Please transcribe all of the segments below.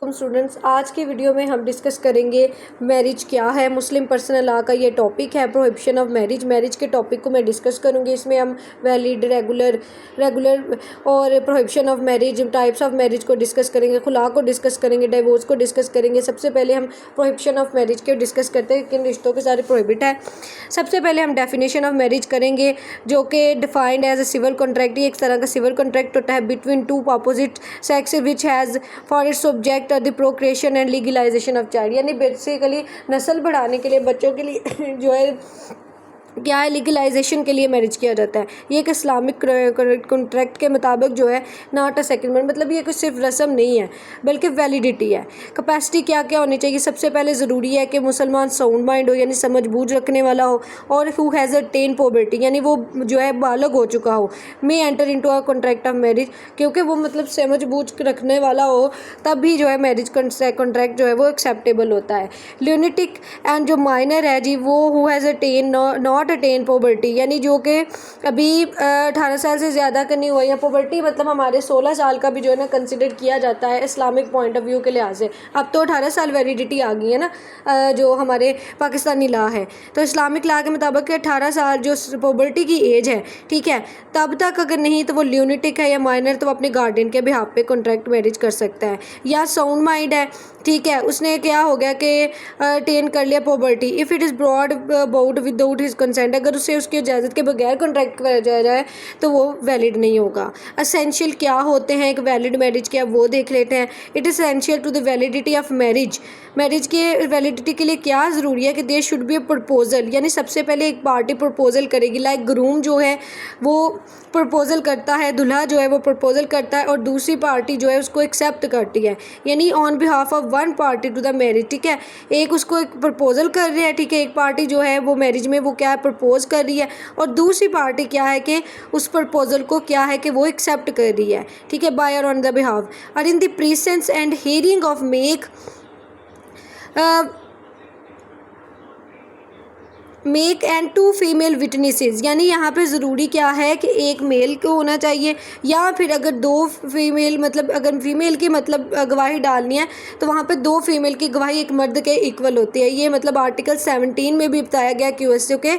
Students, आज की video में हम डिस्कस करेंगे मैरिज क्या है। मुस्लिम पर्सनल लॉ का ये टॉपिक है, प्रोहिबिशन ऑफ मैरिज। मैरिज के टॉपिक को मैं डिस्कस करूंगी। इसमें हम वैलिड, रेगुलर और prohibition of marriage, types of marriage को डिस्कस करेंगे, खुला को डिस्कस करेंगे, डिवोर्स को डिस्कस करेंगे। सबसे पहले हम प्रोहिबिशन ऑफ मैरिज के डिस्कस करते हैं, किन रिश्तों के सारे प्रोहिबिट है। सबसे पहले हम डेफिनेशन ऑफ मैरिज करेंगे, जो कि defined as a civil contract. ये एक तरह का सिविल कॉन्ट्रैक्ट होता है between two opposite sex which has for its object the procreation and legalisation of child. यानी बेसिकली नस्ल बढ़ाने के लिए, बच्चों के लिए जो है क्या है, लीगलाइजेशन के लिए मैरिज किया जाता है। ये एक इस्लामिक कॉन्ट्रैक्ट के मुताबिक जो है, नॉट अ सेटलमेंट। मतलब ये कुछ सिर्फ रस्म नहीं है बल्कि वैलिडिटी है। कैपेसिटी क्या क्या होनी चाहिए। सबसे पहले ज़रूरी है कि मुसलमान साउंड माइंड हो, यानी समझ बूझ रखने वाला हो, और हु हैज़ अटेन पुबर्टी, यानी वो जो है बालग हो चुका हो। May enter into a contract of marriage, क्योंकि वो मतलब समझ बूझ रखने वाला हो, तब भी जो है मैरिज कॉन्ट्रैक्ट जो है वो एक्सेप्टेबल होता है। ल्यूनेटिक एंड जो माइनर है जी, वो who has attain not attain poverty, यानी जो कि अभी 18 साल से ज़्यादा का नहीं हुआ, या पोवर्टी मतलब हमारे 16 साल का भी जो है ना कंसिडर किया जाता है इस्लामिक पॉइंट ऑफ व्यू के लिहाज से। अब तो 18 साल वैलिडिटी आ गई है ना, जो हमारे पाकिस्तानी लॉ है। तो इस्लामिक लॉ के मुताबिक 18 साल जो पोवर्टी की एज है, ठीक है, तब तक अगर नहीं तो वो ल्यूनेटिक है या माइनर, तो अपने गार्डियन के बिहाफ पे कॉन्ट्रैक्ट मैरिज कर सकता है। या साउंड माइंड है, ठीक है, उसने क्या हो गया कि अटेन कर लिया poverty, if it is broad about without his consent, अगर उसे उसकी इजाज़त के बगैर कॉन्ट्रैक्ट कराया जाए तो वो वैलिड नहीं होगा। असेंशियल क्या होते हैं एक वैलिड मैरिज के, अब वो देख लेते हैं। It is essential to the validity of marriage, marriage के वैलिडिटी के लिए क्या ज़रूरी है कि there should be a proposal, यानी सबसे पहले एक पार्टी प्रपोजल करेगी। लाइक ग्रूम जो है वो प्रपोजल करता है, दूल्हा जो है वो प्रपोजल करता है, और दूसरी पार्टी जो है उसको एक्सेप्ट करती है, यानी on behalf of one party to the marriage. ठीक है, एक उसको एक प्रपोजल कर रही है, ठीक है, एक पार्टी जो है वो मैरिज में वो क्या है, प्रपोज कर रही है, और दूसरी पार्टी क्या है कि उस प्रपोजल को क्या है कि वो एक्सेप्ट कर रही है, ठीक है, बाय और ऑन द बिहाफ। और in the presence and hearing of male and two female witnesses, यानी यहाँ पे ज़रूरी क्या है कि एक मेल को होना चाहिए, या फिर अगर दो फीमेल, मतलब अगर फीमेल की मतलब गवाही डालनी है तो वहाँ पे दो फीमेल की गवाही एक मर्द के इक्वल होती है। ये मतलब आर्टिकल 17 में भी बताया गया QSO के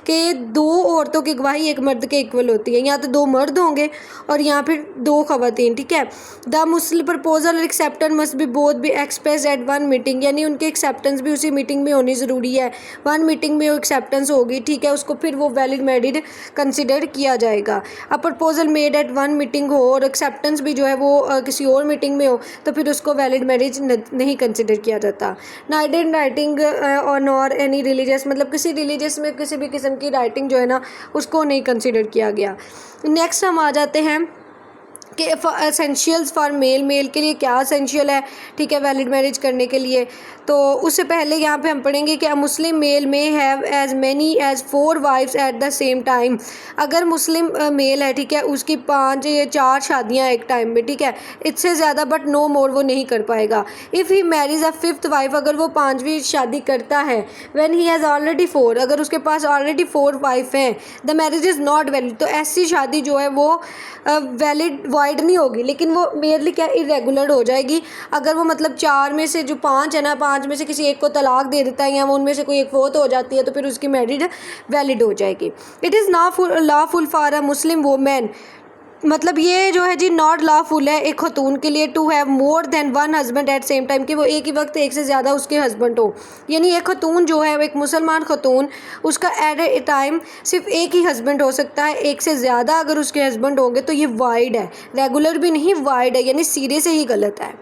कि दो औरतों की गवाही एक मर्द के इक्वल होती है। या तो दो मर्द होंगे और या फिर दो खवातीन, ठीक है। द मुस्लिम प्रपोजल और acceptance must be both be express at one meeting, यानी उनकी एक्सेप्टेंस भी उसी मीटिंग में होनी ज़रूरी है। वन मीटिंग में एक्सेप्टेंस होगी, ठीक है, उसको फिर वो वैलिड मैरिड कंसिडर किया जाएगा। अब proposal made at one meeting हो और एक्सेप्टेंस भी जो है वो किसी और मीटिंग में हो, तो फिर उसको वैलिड मैरिज नहीं कंसिडर किया जाता। नाइडर इन राइटिंग ऑन और एनी रिलीजियस, मतलब किसी रिलीजियस में किसी भी किस्म की राइटिंग जो है ना उसको नहीं कंसिडर किया गया। नेक्स्ट हम आ जाते हैं कि एसेंशियल्स फॉर मेल के लिए क्या एसेंशियल है, ठीक है, वैलिड मैरिज करने के लिए। तो उससे पहले यहाँ पे हम पढ़ेंगे कि Muslim male may have as many as 4 wives at the same time. अगर मुस्लिम मेल है, ठीक है, उसकी 5 या 4 शादियाँ एक टाइम में, ठीक है, इससे ज़्यादा बट नो मोर वो नहीं कर पाएगा। If he marriage a 5th wife, अगर वो 5वीं शादी करता है, व्हेन ही हैज़ ऑलरेडी 4, अगर उसके पास ऑलरेडी 4 वाइफ हैं, the marriage is not valid, तो ऐसी शादी जो है वो वैलिड वाइड नहीं होगी, लेकिन वो मेयरली क्या इरेगुलर हो जाएगी। अगर वो मतलब 4 में से जो 5 है ना, 5 में से किसी एक को तलाक दे देता है, या वो उनमें से कोई एक फोत हो जाती है, तो फिर उसकी मैरिज वैलिड हो जाएगी। It is not lawful for a Muslim women, मतलब ये जो है जी नॉट लॉफुल है एक खतून के लिए, to have more than one husband at same time, कि वो एक ही वक्त एक से ज़्यादा उसके हस्बैंड हो। यानी एक खतून जो है, एक मुसलमान खतून, उसका एट ए टाइम सिर्फ एक ही हस्बैंड हो सकता है। एक से ज़्यादा अगर उसके हस्बैंड होंगे तो ये वाइड है, रेगुलर भी नहीं, वाइड है, यानी सीधे से ही गलत है।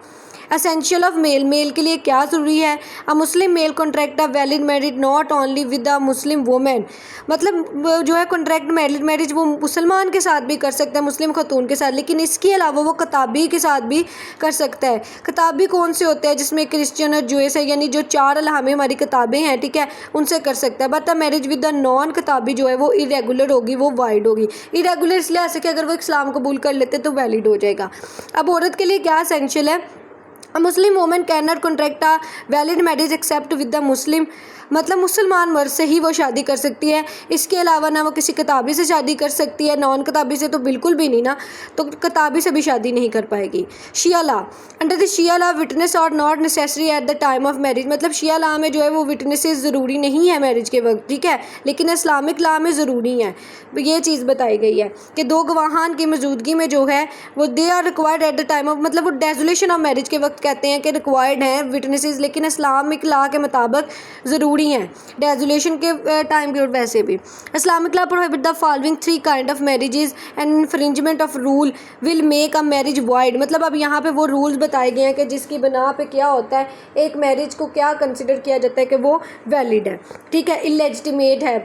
एसेंशियल ऑफ मेल के लिए क्या ज़रूरी है। A Muslim male contract a valid marriage not only with a Muslim women, मतलब जो है कॉन्ट्रैक्ट वैलिड मैरिज वो मुसलमान के साथ भी कर सकता है, मुस्लिम खतून के साथ, लेकिन इसके अलावा वो किताबी के साथ भी कर सकता है। किताबी कौन से होते हैं, जिसमें क्रिश्चियन और जूस है, यानी जो 4 अल्हामे हमारी किताबें हैं, ठीक है, उनसे कर सकता है। But the marriage with the non किताबी जो है वो इरेगुलर होगी, वो वाइड होगी। इरेगुलर इसलिए ऐसे कि अगर वो इस्लाम कबूल कर लेते तो वैलिड हो जाएगा। अब औरत के लिए क्या एसेंशियल है, a Muslim women can not contract a valid marriage except with the Muslim, मतलब मुसलमान मर्द से ही वो शादी कर सकती है। इसके अलावा ना वो किसी किताबी से शादी कर सकती है, नॉन किताबी से तो बिल्कुल भी नहीं ना, तो किताबी से भी शादी नहीं कर पाएगी। Shia law, under the Shia law witness are not necessary at the time of marriage, मतलब शिया लॉ में जो है वो विटनेसेस ज़रूरी नहीं है मैरिज के वक्त, ठीक है, लेकिन इस्लामिक लॉ में ज़रूरी है। ये चीज़ बताई गई है कि दो गवाहान की मौजूदगी में जो है वो they are required at the time of, मतलब वो डेजोलेशन ऑफ मैरिज के वक्त कहते हैं कि रिक्वायर्ड हैं विटनेसेस, लेकिन इस्लामिक लॉ के मुताबिक ज़रूरी हैं डेजोलेशन के टाइम के। वैसे भी Islamic law prohibit the following 3 kind of marriages and infringement of rule will make a marriage wide, मतलब अब यहाँ पे वो रूल्स बताए गए हैं कि जिसकी बिना पे क्या होता है, एक मैरिज को क्या कंसिडर किया जाता है कि वो वैलिड है, ठीक है, इलेजिटिमेट है,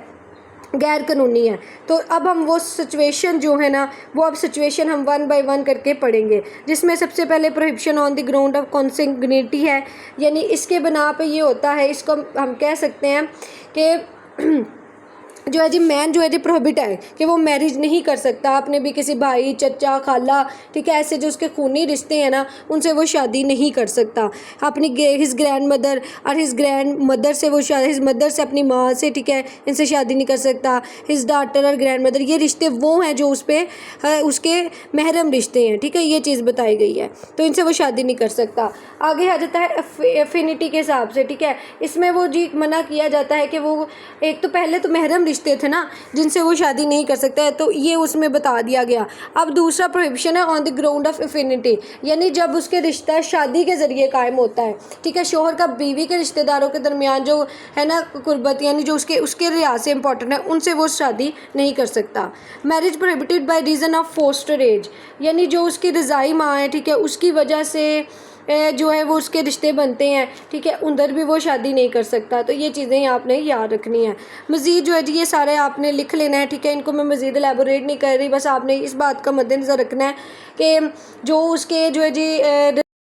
गैर कानूनी है। तो अब हम वो सिचुएशन जो है ना, वो अब सिचुएशन हम 1 बाय 1 करके पढ़ेंगे, जिसमें सबसे पहले prohibition on the ground of consanguinity है, यानी इसके बिना पे ये होता है, इसको हम कह सकते हैं कि जो है जी मैन जो है जी प्रोहिबिट है कि वो मैरिज नहीं कर सकता अपने भी किसी भाई, चचा, खाला, ठीक है, ऐसे जो उसके खूनी रिश्ते हैं ना, उनसे वो शादी नहीं कर सकता। अपनी हिज ग्रैंड मदर और हिज ग्रैंड मदर से वो शादी, हिज मदर से, अपनी माँ से, ठीक है, इनसे शादी नहीं कर सकता। हिज डॉटर और ग्रैंड मदर, ये रिश्ते वो हैं जो उस पर उसके महरम रिश्ते हैं, ठीक है, ये चीज़ बताई गई है, तो इनसे वो शादी नहीं कर सकता। आगे आ जाता है एफिनिटी के हिसाब से, ठीक है, इसमें वो जी मना किया जाता है कि वो एक तो पहले तो महरम रिश्ते थे ना जिनसे वो शादी नहीं कर सकता है, तो ये उसमें बता दिया गया। अब दूसरा प्रोहिबिशन है on the ground of affinity, यानी जब उसके रिश्ता शादी के ज़रिए कायम होता है, ठीक है, शोहर का बीवी के रिश्तेदारों के दरमियान जो है ना कुर्बत, यानी जो उसके लिहाज से इंपॉर्टेंट है, उनसे वो शादी नहीं कर सकता। Marriage prohibited by reason of foster age, यानी जो उसकी रज़ाई माँ है, ठीक है, उसकी वजह से जो है वो उसके रिश्ते बनते हैं, ठीक है, उधर भी वो शादी नहीं कर सकता। तो ये चीज़ें आपने याद रखनी है। मज़ीद जो है जी ये सारे आपने लिख लेना है, ठीक है, इनको मैं मज़ीद एलेबोरेट नहीं कर रही, बस आपने इस बात का मद्देनज़र रखना है कि जो उसके जो है जी